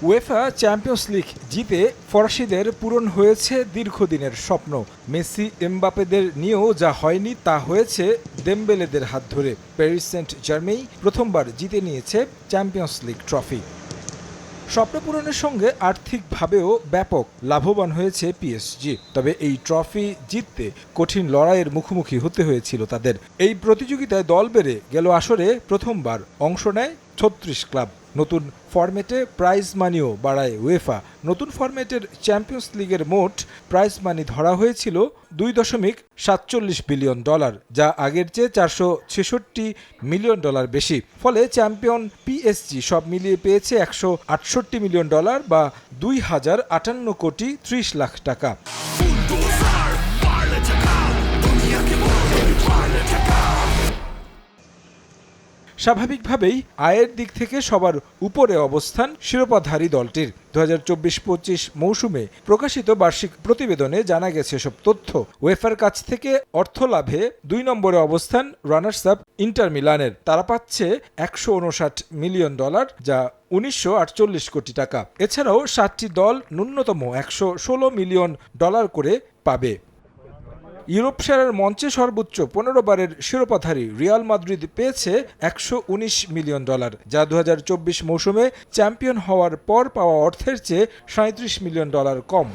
UEFA champions league জিতে ফরাসিদের পূরণ হয়েছে দীর্ঘদিনের স্বপ্ন। মেসি এমবাপেদের নিয়েও যা হয়নি তা হয়েছে দেমবেলেদের হাত ধরে। প্যারিস সেন্ট জার্মেই প্রথমবার জিতে নিয়েছে চ্যাম্পিয়ন্স লিগ ট্রফি। স্বপ্ন পূরণের সঙ্গে আর্থিকভাবেও ব্যাপক লাভবান হয়েছে পিএসজি। তবে এই ট্রফি জিততে কঠিন লড়াইয়ের মুখোমুখি হতে হয়েছিল তাদের। এই প্রতিযোগিতায় দল বেড়ে গেল আসরে প্রথমবার অংশ নেয় ৩৬ ক্লাব। নতুন ফরম্যাটে প্রাইজ মানিও বাড়ায় উয়েফা। নতুন ফরম্যাটের চ্যাম্পিয়ন্স লিগের মোট প্রাইজ মানি ধরা হয়েছিল $2.47 বিলিয়ন, যা আগের চেয়ে $466 মিলিয়ন বেশি। ফলে চ্যাম্পিয়ন পিএসজি সব মিলিয়ে পেয়েছে $168 মিলিয়ন বা 2058 কোটি 30 লাখ টাকা। স্বাভাবিকভাবেই আয়ের দিক থেকে সবার উপরে অবস্থান শিরোপাধারী দলটির। 2024-25 মৌসুমে প্রকাশিত বার্ষিক প্রতিবেদনে জানা গেছে এসব তথ্য। উয়েফার কাছ থেকে অর্থ লাভে 2 নম্বরে অবস্থান রানার্স আপ ইন্টার মিলানের। তারা পাচ্ছে $159 মিলিয়ন, যা 1948 কোটি টাকা। এছাড়াও 7টি দল ন্যূনতম $116 মিলিয়ন করে পাবে। ইউরোপ সেরার মঞ্চে সর্বোচ্চ 15 বারের শিরোপাধারী রিয়াল মাদ্রিদ পেয়েছে $119 মিলিয়ন, যা 2024 মৌসুমে চ্যাম্পিয়ন হওয়ার পর পাওয়া অর্থের চেয়ে $37 মিলিয়ন কম।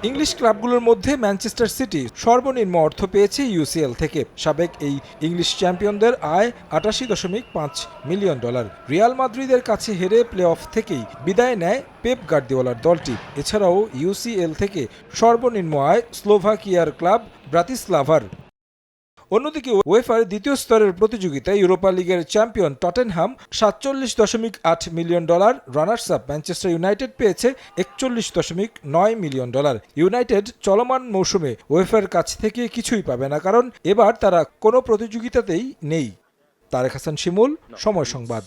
ইংলিশ ক্লাবগুলোর মধ্যে ম্যানচেস্টার সিটি সর্বনিম্ন অর্থ পেয়েছে ইউসিএল থেকে। সাবেক এই ইংলিশ চ্যাম্পিয়নদের আয় $88.5 মিলিয়ন। রিয়াল মাদ্রিদের কাছে হেরে প্লে অফ থেকেই বিদায় নেয় পেপ গার্দিওলার দলটি। এছাড়াও ইউসিএল থেকে সর্বনিম্ন আয় স্লোভাকিয়ার ক্লাব ব্রাতিস্লাভার। অন্যদিকে উয়েফার দ্বিতীয় স্তরের প্রতিযোগিতায় ইউরোপা লিগের champion Tottenham $47.8 million, runners up Manchester United পেয়েছে $41.9 মিলিয়ন। ইউনাইটেড চলমান মৌসুমে উয়েফার কাছ থেকে কিছুই পাবে না, কারণ এবার তারা কোনো প্রতিযোগিতাতেই নেই। তারেক হাসান শিমুল, সময় সংবাদ।